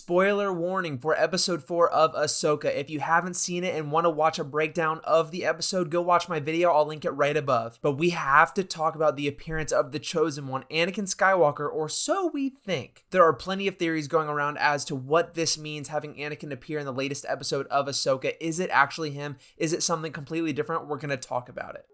Spoiler warning for episode 4 of Ahsoka. If you haven't seen it and want to watch a breakdown of the episode, go watch my video. I'll link it right above. But we have to talk about the appearance of the Chosen One, Anakin Skywalker, or so we think. There are plenty of theories going around as to what this means, having Anakin appear in the latest episode of Ahsoka. Is it actually him? Is it something completely different? We're going to talk about it.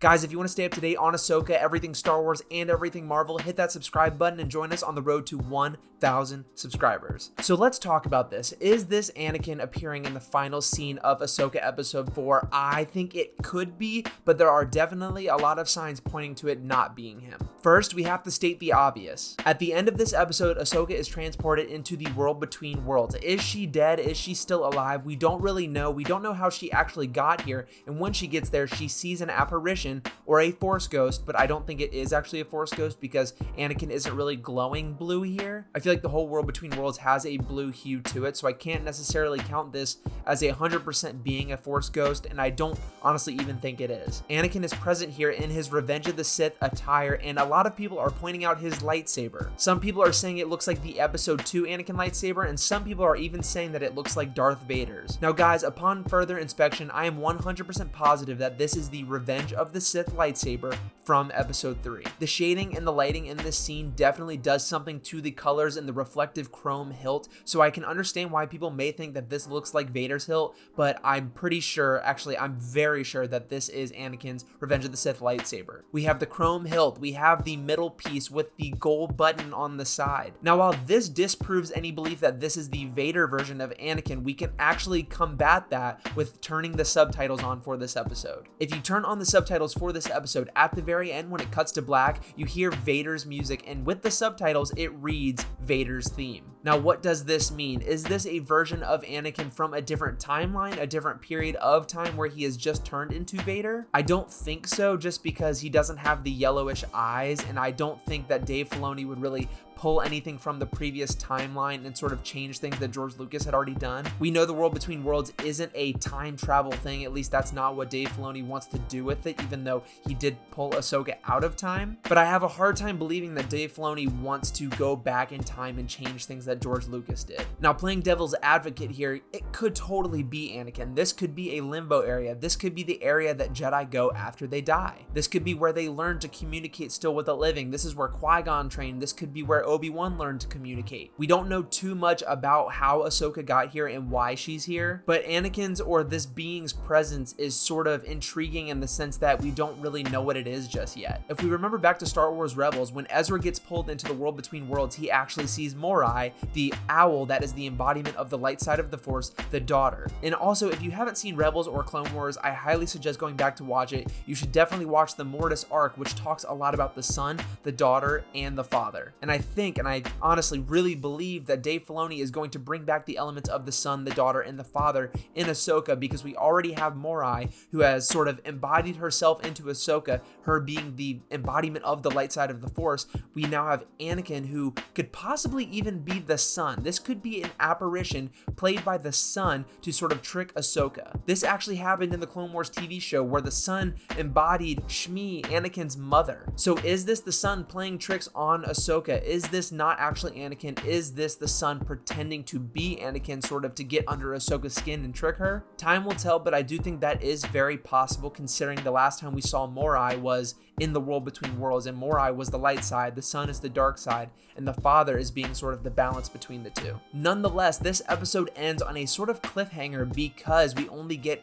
Guys, if you want to stay up to date on Ahsoka, everything Star Wars, and everything Marvel, hit that subscribe button and join us on the road to 1,000 subscribers. So let's talk about this. Is this Anakin appearing in the final scene of Ahsoka episode 4? I think it could be, but there are definitely a lot of signs pointing to it not being him. First, we have to state the obvious. At the end of this episode, Ahsoka is transported into the world between worlds. Is she dead? Is she still alive? We don't really know. We don't know how she actually got here, and when she gets there, she sees an apparition or a Force ghost, but I don't think it is actually a Force ghost because Anakin isn't really glowing blue here. I feel like the whole world between worlds has a blue hue to it, so I can't necessarily count this as a 100% being a Force ghost, and I don't honestly even think it is. Anakin is present here in his Revenge of the Sith attire, and a lot of people are pointing out his lightsaber. Some people are saying it looks like the episode 2 Anakin lightsaber, and some people are even saying that it looks like Darth Vader's. Now guys, upon further inspection, I am 100% positive that this is the Revenge of the Sith lightsaber from episode 3. The shading and the lighting in this scene definitely does something to the colors and the reflective chrome hilt, so I can understand why people may think that this looks like Vader's hilt, but I'm pretty sure, actually I'm very sure that this is Anakin's Revenge of the Sith lightsaber. We have the chrome hilt, we have the middle piece with the gold button on the side. Now while this disproves any belief that this is the Vader version of Anakin, we can actually combat that with turning the subtitles on for this episode. If you turn on the subtitles for this episode, at the very end when it cuts to black, you hear Vader's music, and with the subtitles it reads Vader's theme. Now what does this mean? Is this a version of Anakin from a different timeline, a different period of time where he has just turned into Vader? I don't think so, just because he doesn't have the yellowish eyes, and I don't think that Dave Filoni would really pull anything from the previous timeline and sort of change things that George Lucas had already done. We know the world between worlds isn't a time travel thing, at least that's not what Dave Filoni wants to do with it, even though he did pull Ahsoka out of time. But I have a hard time believing that Dave Filoni wants to go back in time and change things that George Lucas did. Now playing devil's advocate here, it could totally be Anakin. This could be a limbo area. This could be the area that Jedi go after they die. This could be where they learn to communicate still with the living. This is where Qui-Gon trained. This could be where Obi-Wan learned to communicate. We don't know too much about how Ahsoka got here and why she's here, but Anakin's or this being's presence is sort of intriguing in the sense that we don't really know what it is just yet. If we remember back to Star Wars Rebels, when Ezra gets pulled into the world between worlds, he actually sees Morai, the owl that is the embodiment of the light side of the Force, the daughter. And also, if you haven't seen Rebels or Clone Wars, I highly suggest going back to watch it. You should definitely watch the Mortis arc, which talks a lot about the son, the daughter, and the father. And I think, and I honestly really believe that Dave Filoni is going to bring back the elements of the son, the daughter, and the father in Ahsoka, because we already have Morai, who has sort of embodied herself into Ahsoka, her being the embodiment of the light side of the Force. We now have Anakin, who could possibly even be the son. This could be an apparition played by the son to sort of trick Ahsoka. This actually happened in the Clone Wars TV show where the son embodied Shmi, Anakin's mother. So is this the son playing tricks on Ahsoka? Is this not actually Anakin? Is this the son pretending to be Anakin, sort of to get under Ahsoka's skin and trick her? Time will tell, but I do think that is very possible, considering the last time we saw Morai was in the world between worlds, and Morai was the light side, the son is the dark side, and the father is being sort of the balance between the two. Nonetheless, this episode ends on a sort of cliffhanger because we only get,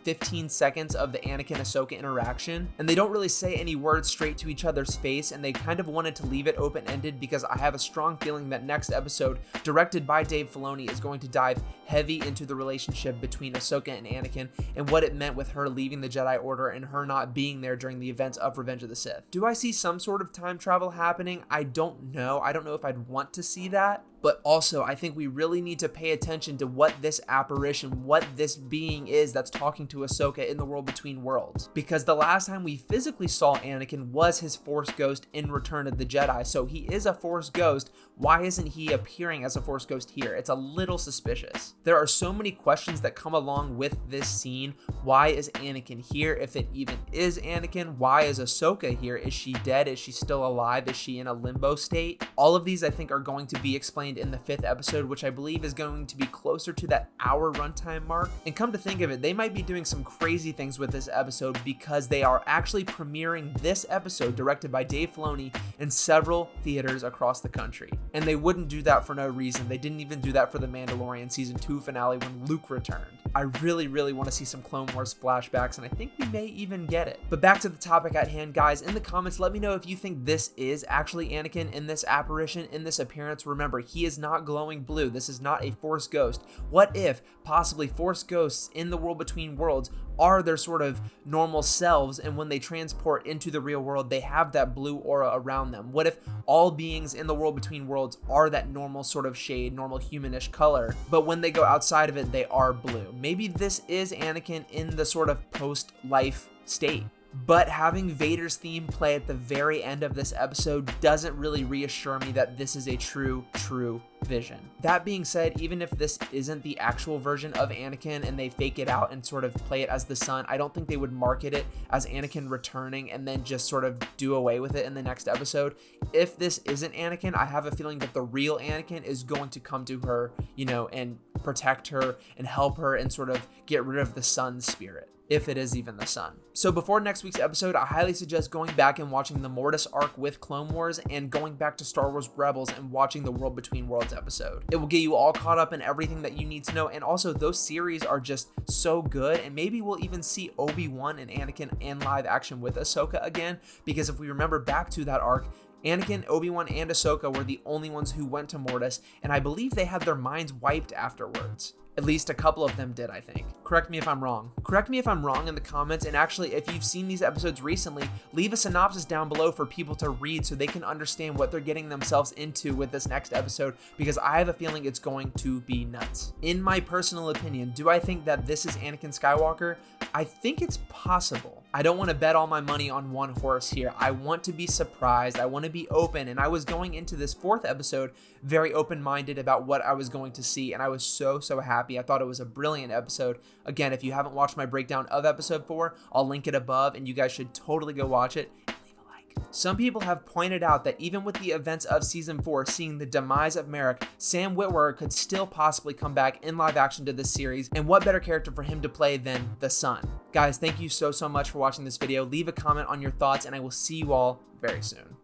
15 seconds of the Anakin-Ahsoka interaction, and they don't really say any words straight to each other's face, and they kind of wanted to leave it open-ended because I have a strong feeling that next episode, directed by Dave Filoni, is going to dive heavy into the relationship between Ahsoka and Anakin and what it meant with her leaving the Jedi Order and her not being there during the events of Revenge of the Sith. Do I see some sort of time travel happening? I don't know. I don't know if I'd want to see that, but also I think we really need to pay attention to what this apparition, what this being is that's talking to Ahsoka in the world between worlds. Because the last time we physically saw Anakin was his Force ghost in Return of the Jedi, so he is a Force ghost. Why isn't he appearing as a Force ghost here? It's a little suspicious. There are so many questions that come along with this scene. Why is Anakin here? If it even is Anakin, why is Ahsoka here? Is she dead? Is she still alive? Is she in a limbo state? All of these I think are going to be explained in the 5th episode, which I believe is going to be closer to that hour runtime mark. And come to think of it, they might be doing some crazy things with this episode because they are actually premiering this episode directed by Dave Filoni in several theaters across the country. And they wouldn't do that for no reason. They didn't even do that for the Mandalorian season 2 finale when Luke returned. I really want to see some Clone Wars flashbacks, and I think we may even get it. But back to the topic at hand, guys. In the comments, let me know if you think this is actually Anakin in this apparition, in this appearance. Remember, he is not glowing blue. This is not a Force ghost. What if possibly Force ghosts in the world between worlds are their sort of normal selves, and when they transport into the real world, they have that blue aura around them? What if all beings in the world between worlds are that normal sort of shade, normal humanish color, but when they go outside of it, they are blue? Maybe this is Anakin in the sort of post-life state. But having Vader's theme play at the very end of this episode doesn't really reassure me that this is a true vision. That being said, even if this isn't the actual version of Anakin and they fake it out and sort of play it as the son, I don't think they would market it as Anakin returning and then just sort of do away with it in the next episode. If this isn't Anakin, I have a feeling that the real Anakin is going to come to her, and protect her and help her and sort of get rid of the son's spirit, if it is even the son. So before next week's episode, I highly suggest going back and watching the Mortis arc with Clone Wars and going back to Star Wars Rebels and watching the World Between Worlds episode. It will get you all caught up in everything that you need to know, and also those series are just so good, and maybe we'll even see Obi-Wan and Anakin in live action with Ahsoka again, because if we remember back to that arc, Anakin, Obi-Wan, and Ahsoka were the only ones who went to Mortis, and I believe they had their minds wiped afterwards. At least a couple of them did, I think. Correct me if I'm wrong. Correct me if I'm wrong in the comments, and actually, if you've seen these episodes recently, leave a synopsis down below for people to read so they can understand what they're getting themselves into with this next episode, because I have a feeling it's going to be nuts. In my personal opinion, do I think that this is Anakin Skywalker? I think it's possible. I don't want to bet all my money on one horse here. I want to be surprised. I want to be open, and I was going into this 4th episode very open-minded about what I was going to see, and I was so happy. I thought it was a brilliant episode. Again, if you haven't watched my breakdown of episode 4, I'll link it above, and you guys should totally go watch it. Some people have pointed out that even with the events of season 4 seeing the demise of Merrick, Sam Witwer could still possibly come back in live action to this series, and what better character for him to play than the son? Guys, thank you so much for watching this video. Leave a comment on your thoughts, and I will see you all very soon.